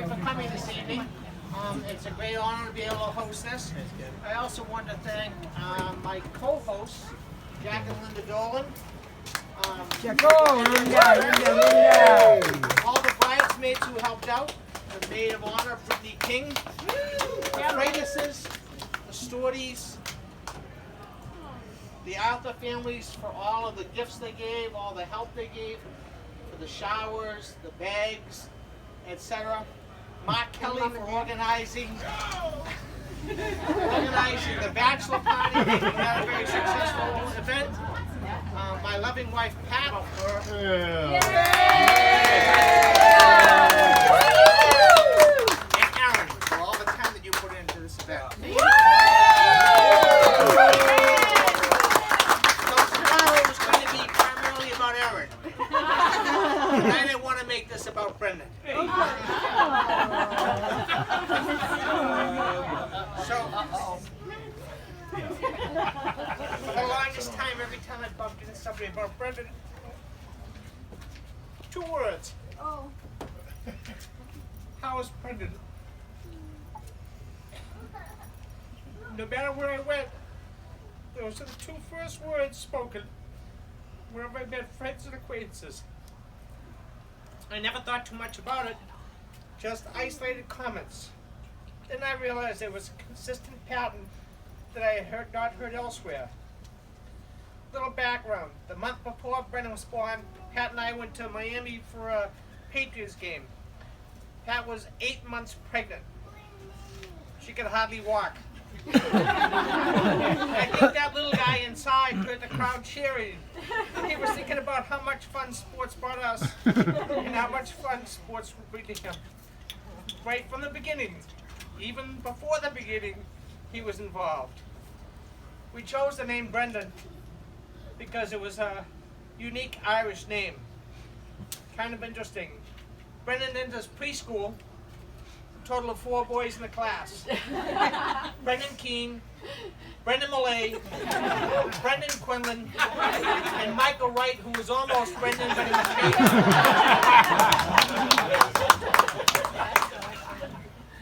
you for coming this evening. It's a great honor to be able to host this. I also want to thank my co-hosts, Jack and Linda Dolan. All the bridesmaids who helped out. The maid of honor, Brittany King. The Freitas's, the Storties, the Arthur families for all of the gifts they gave, all the help they gave, for the showers, the bags, etc. Mark Kelly for organizing the bachelor party, making that a very successful event. My loving wife Pat for and Aaron for all the time that you put into this event. So tomorrow is going to be primarily about Aaron. And I didn't want to make this about Brendan. So, for the longest time, every time I bumped into somebody about Brendan, 2 words. Oh. How is Brendan? No matter where I went, those are the 2 first words spoken wherever I met friends and acquaintances. I never thought too much about it, just isolated comments. Then I realized there was a consistent pattern that I had not heard elsewhere. Little background. The month before Brendan was born, Pat and I went to Miami for a Patriots game. Pat was 8 months pregnant. She could hardly walk. I think that little guy inside heard the crowd cheering. He was thinking about how much fun sports brought us and how much fun sports would bring to him. Right from the beginning, even before the beginning, he was involved. We chose the name Brendan because it was a unique Irish name. Kind of interesting. Brendan enters preschool, a total of 4 boys in the class. Brendan Keane, Brendan Millay, Brendan Quinlan, and Michael Wright, who was almost Brendan, but he was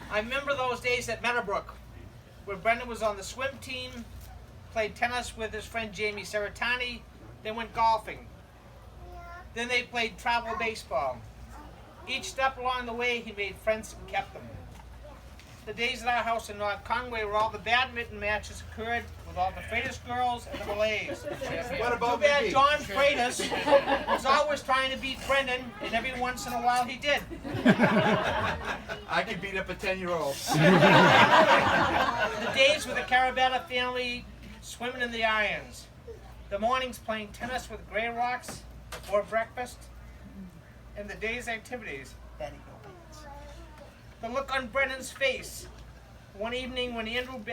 I remember those days at Meadowbrook, where Brendan was on the swim team, played tennis with his friend Jamie Seratani, then went golfing. Then they played travel baseball. Each step along the way, he made friends and kept them. The days at our house in North Conway where all the badminton matches occurred with all the Freitas girls and the Malays. What about Too bad me? John Freitas was always trying to beat Brendan, and every once in a while he did. I can beat up a 10-year-old. The days with the Carabetta family swimming in the irons. The mornings playing tennis with Grey Rocks before breakfast. And the day's activities. The look on Brendan's face. One evening when Andrew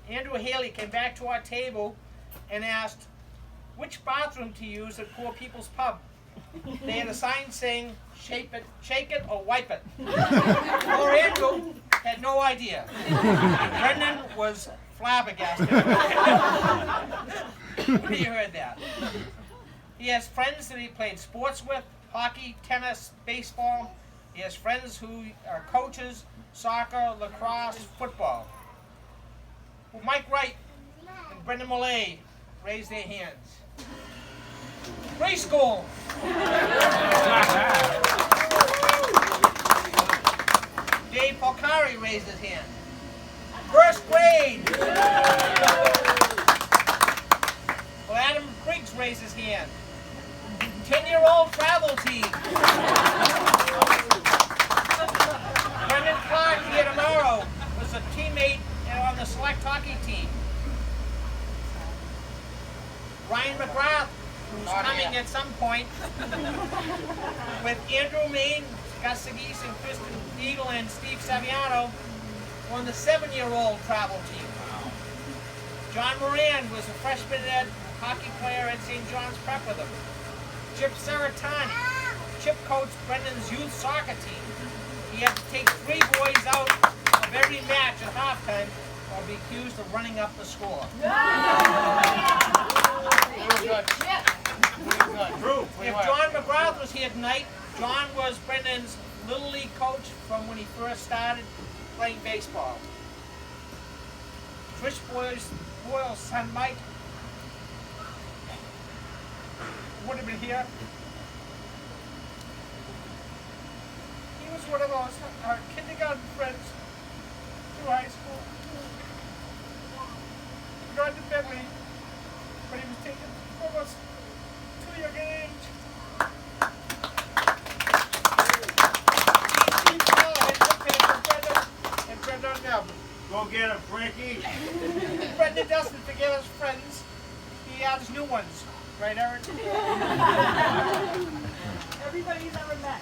Haley came back to our table and asked which bathroom to use at Poor People's Pub. They had a sign saying, shake it or wipe it. Poor Andrew had no idea. Brendan was flabbergasted when he heard that. He has friends that he played sports with, hockey, tennis, baseball. He has friends who are coaches, soccer, lacrosse, football. Well, Mike Wright and Brendan Millay raised their hands. Preschool. Dave Polcari raised his hand. First grade. Well, Adam Briggs raised his hand. 10-year-old travel team. Brendan Clark here tomorrow was a teammate on the select hockey team. Ryan McGrath, who's coming at some point, with Andrew Main, Gus Sagis, and Kristen Eagle and Steve Saviano on the 7-year-old travel team. John Moran was a freshman hockey player at St. John's Prep with him. Chip Seratani. Chip coached Brendan's youth soccer team. He had to take 3 boys out of every match at halftime or be accused of running up the score. If John McGrath was here tonight, John was Brendan's Little League coach from when he first started playing baseball. Trish Boyle's son Mike would have been here. He was one of our kindergarten friends through high school. He got to Bentley, but he was taken from us too young an age. And Brenda Neb. Go get him, Frankie. Brenda doesn't forget his friends. He adds new ones. Right, Aaron? Everybody he's ever met.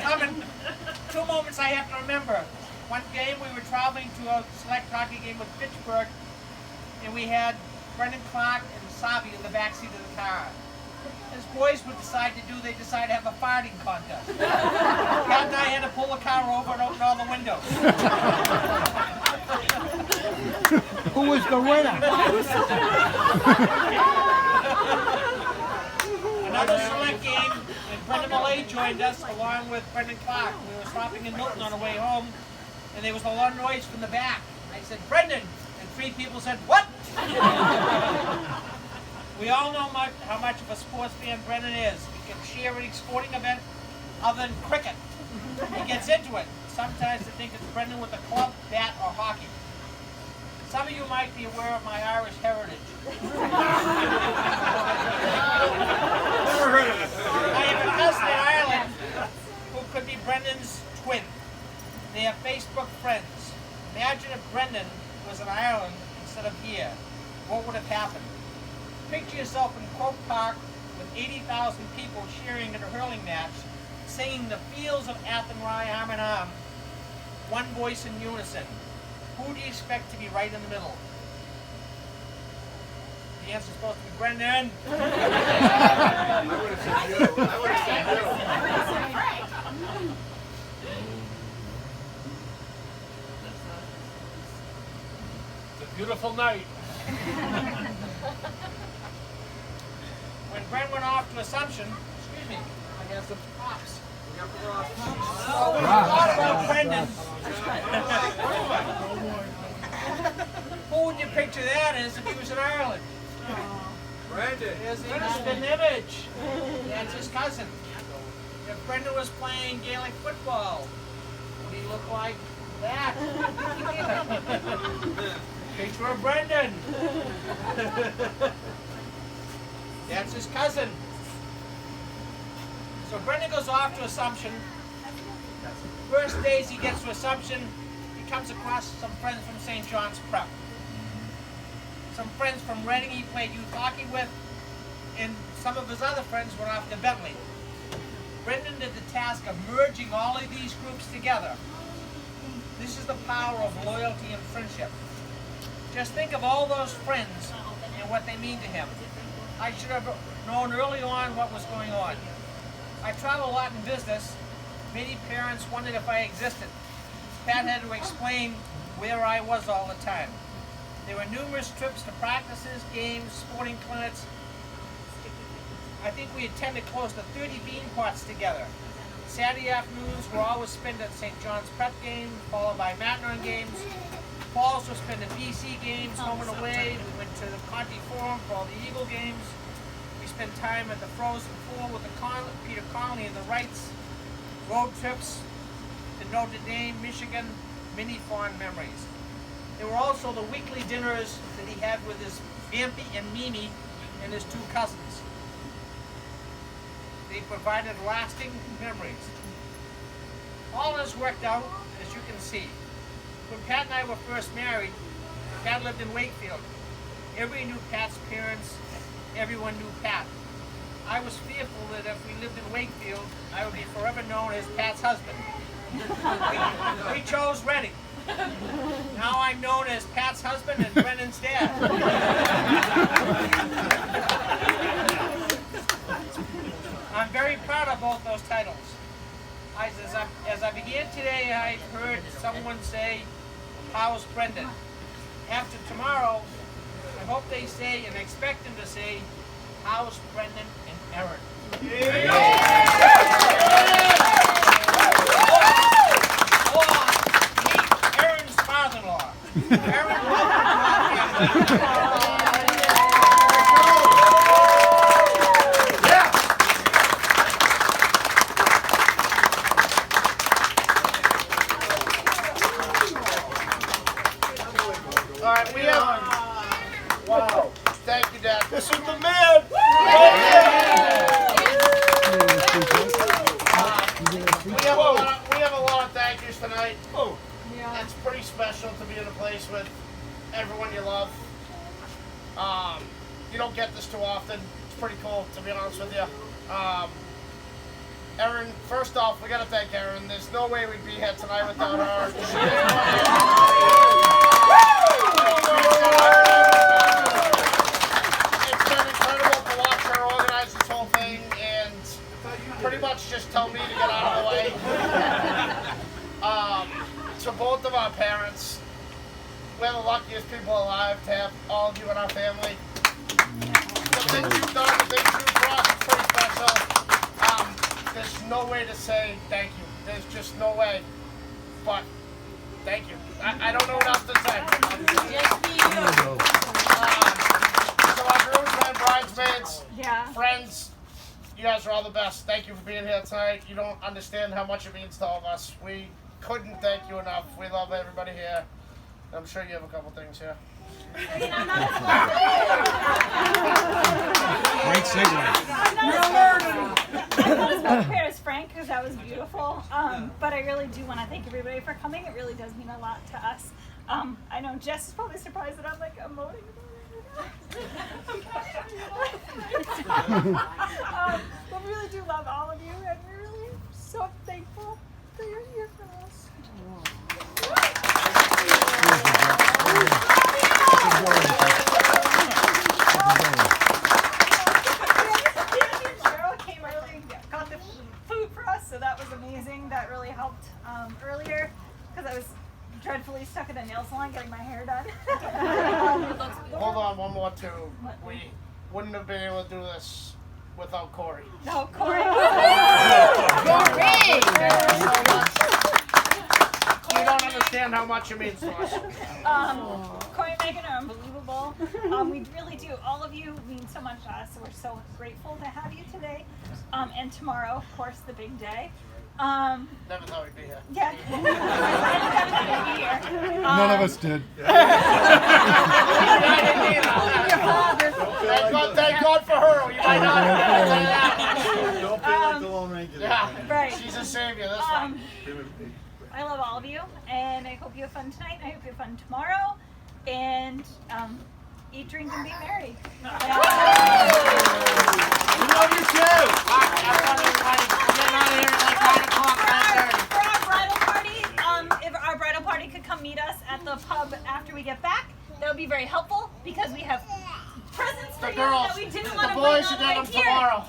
Coming. 2 moments I have to remember. One game we were traveling to a select hockey game with Pittsburgh, and we had Brendan Clark and Savi in the back seat of the car. As boys would they decided to have a farting contest. Pat and I had to pull the car over and open all the windows. Who was the winner? Another select game, and Brendan Millay joined us along with Brendan Clark. We were stopping in Milton on the way home, and there was a lot of noise from the back. I said, "Brendan!" And 3 people said, "What?" We all know how much of a sports fan Brendan is. He can cheer any sporting event other than cricket. He gets into it. Sometimes they think it's Brendan with a club, bat, or hockey. Some of you might be aware of my Irish heritage. Never heard of it. I have a cousin in Ireland who could be Brendan's twin. They are Facebook friends. Imagine if Brendan was in Ireland instead of here. What would have happened? Picture yourself in Croke Park with 80,000 people cheering at a hurling match, singing the fields of Athenry arm in arm, one voice in unison. Who do you expect to be right in the middle? The answer is supposed to be Brendan. I would have said you. I would have said you. It's a beautiful night. When Brent went off to Assumption, excuse me, I have some props. Oh, we thought about Brendan. Who would you picture that as if he was in Ireland? Brandon. There's the instant image. That's his cousin. If Brendan was playing Gaelic football, would he look like that? Picture of Brendan. That's his cousin. So Brendan goes off to Assumption. First days he gets to Assumption, he comes across some friends from St. John's Prep. Some friends from Reading he played youth hockey with, and some of his other friends went off to Bentley. Brendan did the task of merging all of these groups together. This is the power of loyalty and friendship. Just think of all those friends and what they mean to him. I should have known early on what was going on. I travel a lot in business. Many parents wondered if I existed. Pat had to explain where I was all the time. There were numerous trips to practices, games, sporting clinics. I think we attended close to 30 bean pots together. Saturday afternoons were always spent at St. John's Prep games, followed by Matnon games. Falls were spent at BC games, home and away. We went to the Conti Forum for all the Eagle games. We spent time at the Frozen Pool with Peter Connolly and the Wrights. Road trips to Notre Dame, Michigan, many fond memories. There were also the weekly dinners that he had with his Vampy and Mimi and his 2 cousins. They provided lasting memories. All has worked out, as you can see. When Pat and I were first married, Pat lived in Wakefield. Everyone knew Pat's parents, everyone knew Pat. I was fearful that if we lived in Wakefield, I would be forever known as Pat's husband. We chose Reading. Now I'm known as Pat's husband and Brendan's dad. I'm very proud of both those titles. As I began today, I heard someone say, "How's Brendan?" After tomorrow, I hope they say and expect them to say, "How's Brendan and Aaron?" All right, we have. Wow. Thank you, Dad. This is the man. We have a lot of thank yous tonight. Oh. It's pretty special to be in a place with everyone you love. You don't get this too often. It's pretty cool, to be honest with you. Erin, first off, we gotta thank Erin. There's no way we'd be here tonight without her. It's been incredible to watch her organize this whole thing and pretty much just tell me to get out of the way. To both of our parents, we're the luckiest people alive to have all of you in our family. The things you've done, the things you do for us, it's pretty special. There's no way to say thank you. There's just no way. But thank you. I don't know what else to say. So our groomsmen, bridesmaids, Yeah. friends, you guys are all the best. Thank you for being here tonight. You don't understand how much it means to all of us. We couldn't thank you enough. We love everybody here. I'm sure you have a couple things here. Great segue. I'm not as well prepared as Frank because that was beautiful. But I really do want to thank everybody for coming. It really does mean a lot to us. I know Jess is probably surprised that I'm like emoting but we really do love all of you, and we're really so thankful that you're here for us. Cheryl came early and got the food for us, so that was amazing. That really helped earlier because I was dreadfully stuck at a nail salon getting my hair done. Hold on, one more too. We wouldn't have been able to do this without Corey. No, Corey. You don't understand how much it means to us. Corey and Megan are unbelievable. We really do. All of you mean so much to us. So we're so grateful to have you today. And tomorrow, of course, the big day. Never thought we'd be here. Yeah. None of us did. Thank God for her. You might not have. Don't feel like the Lone Ranger. Yeah. Right. She's a savior. That's right. I love all of you, and I hope you have fun tonight. I hope you have fun tomorrow, and eat, drink, and be merry. We love you too. For our bridal party, if our bridal party could come meet us at the pub after we get back, that would be very helpful because we have presents for The you girls, that we didn't the want to boys should bring get on them right here. tomorrow.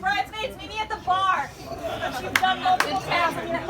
Bridesmaids, meet me at the bar. You've done multiple tasks in your life.